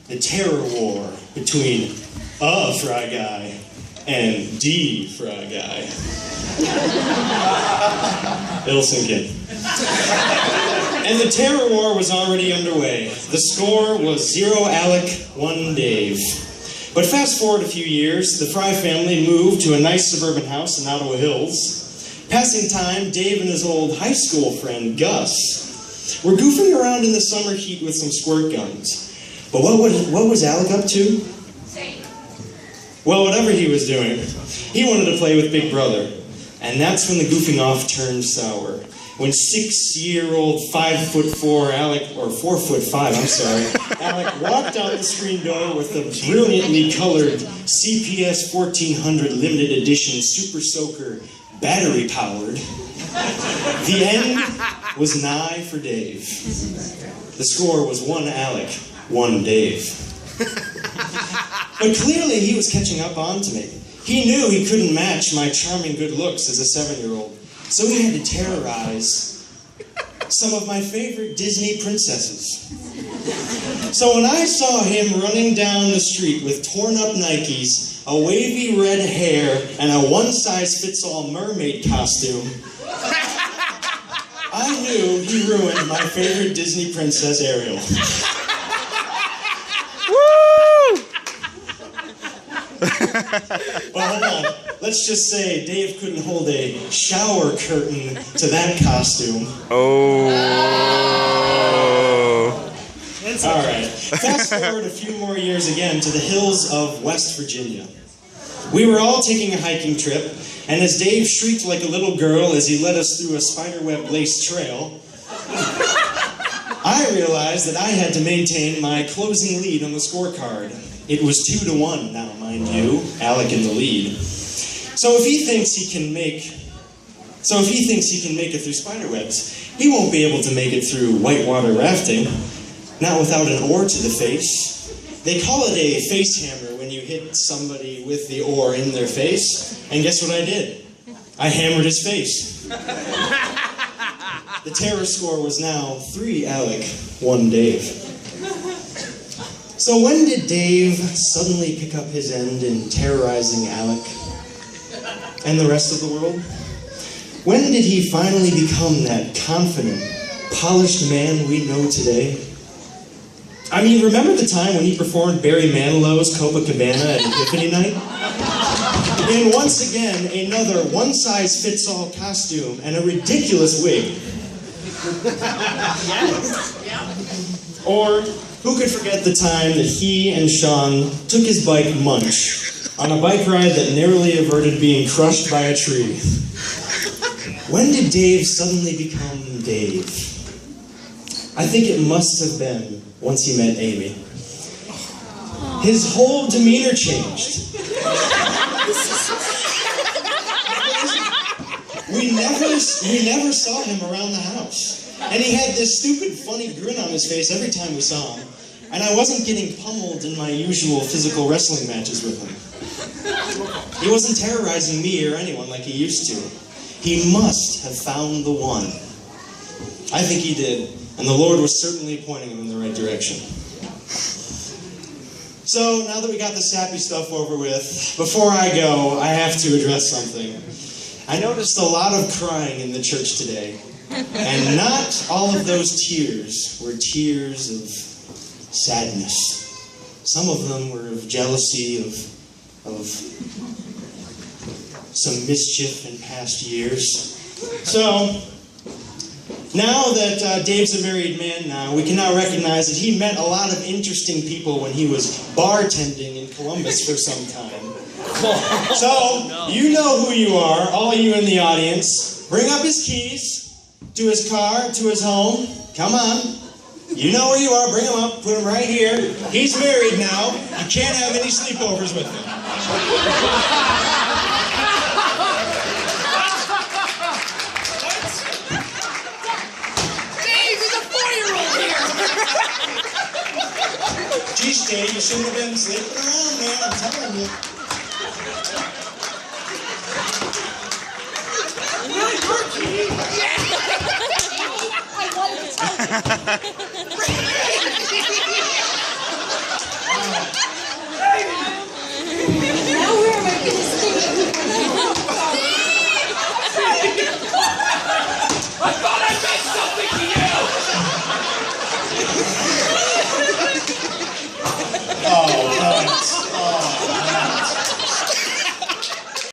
the terror war between a Fry Guy and the Fry Guy. It'll sink in. And the terror war was already underway. The score was 0 Alec, 1 Dave. But fast forward a few years, the Fry family moved to a nice suburban house in Ottawa Hills. Passing time, Dave and his old high school friend, Gus, were goofing around in the summer heat with some squirt guns. But what was Alec up to? Same. Well, whatever he was doing, he wanted to play with Big Brother. And that's when the goofing off turned sour. When 6-year-old 5'4" Alec, or 4'5", I'm sorry, Alec walked out the screen door with a brilliantly colored CPS 1400 limited edition Super Soaker battery powered. The end was nigh for Dave. The score was 1 Alec, 1 Dave. But clearly he was catching up on to me. He knew he couldn't match my charming good looks as a 7-year-old, so he had to terrorize some of my favorite Disney princesses. So when I saw him running down the street with torn up Nikes, a wavy red hair, and a one-size-fits-all mermaid costume, I knew he ruined my favorite Disney princess, Ariel. Well, hold on. Let's just say Dave couldn't hold a shower curtain to that costume. Oh. All right. Fast forward a few more years again to the hills of West Virginia. We were all taking a hiking trip, and as Dave shrieked like a little girl as he led us through a spiderweb-laced trail, I realized that I had to maintain my closing lead on the scorecard. It was 2-1 now, mind you, Alec in the lead. So if he thinks he can make it through spiderwebs, he won't be able to make it through whitewater rafting, not without an oar to the face. They call it a face hammer when you hit somebody with the oar in their face, and guess what I did? I hammered his face. The terror score was now 3 Alec, 1 Dave. So when did Dave suddenly pick up his end in terrorizing Alec and the rest of the world? When did he finally become that confident, polished man we know today? I mean, remember the time when he performed Barry Manilow's Copacabana at Epiphany Night? And once again, another one-size-fits-all costume and a ridiculous wig. Or who could forget the time that he and Sean took his bike Munch on a bike ride that narrowly averted being crushed by a tree? When did Dave suddenly become Dave? I think it must have been once he met Amy. His whole demeanor changed. We never saw him around the house. And he had this stupid, funny grin on his face every time we saw him. And I wasn't getting pummeled in my usual physical wrestling matches with him. He wasn't terrorizing me or anyone like he used to. He must have found the one. I think he did. And the Lord was certainly pointing him in the right direction. So, now that we got the sappy stuff over with, before I go, I have to address something. I noticed a lot of crying in the church today. And not all of those tears were tears of sadness. Some of them were of jealousy, of some mischief in past years. So, now that Dave's a married man now, we can now recognize that he met a lot of interesting people when he was bartending in Columbus for some time. So, you know who you are, all you in the audience. Bring up his keys to his car, to his home. Come on. You know where you are. Bring him up. Put him right here. He's married now. You can't have any sleepovers with him. Geez, Dave, you shouldn't have been sleeping around, man. I'm telling you. Really hurt you. Yeah. I wanted to tell you.